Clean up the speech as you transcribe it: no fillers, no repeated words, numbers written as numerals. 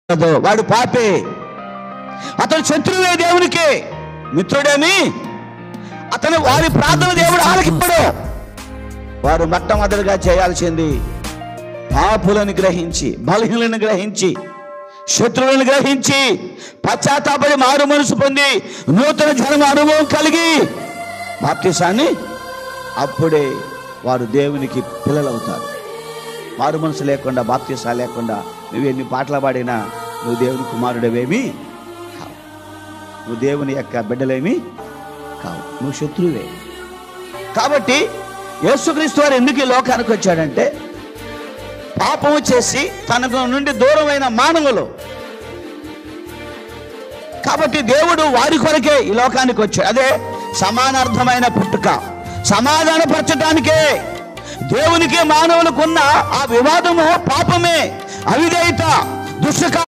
వాడు పాపే, అతను శత్రువే దేవునికి, మిత్రుడేమి అతను. వారి ప్రార్థన దేవుడు ఆలకింపడు. వారు మొట్టమొదటిగా చేయాల్సింది పాపులను గ్రహించి, బలహీనలను గ్రహించి, శత్రువులను గ్రహించి, పశ్చాత్తాపడి మారు మనసు పొంది నూతన జన్మ అనుభవం కలిగి బాప్తిసాన్ని, అప్పుడే వారు దేవునికి పిల్లలవుతారు. మారు మనసు లేకుండా, బాప్తిసా లేకుండా నువ్వు ఎన్ని పాటలు పాడినా నువ్వు దేవుని కుమారుడవేమి కావు, నువ్వు దేవుని యొక్క బిడ్డలేమి కావు, నువ్వు శత్రువే. కాబట్టి యేసుక్రీస్తు వారు ఎందుకు ఈ లోకానికి వచ్చాడంటే, పాపము చేసి తనకు నుండి దూరమైన మానవులు, కాబట్టి దేవుడు వారి కొరకే ఈ లోకానికి వచ్చాడు. అదే సమానార్థమైన పుట్టుక, సమాధానపరచడానికే. దేవునికి మానవులకున్న ఆ వివాదము పాపమే, అవిధేయత, దుష్ట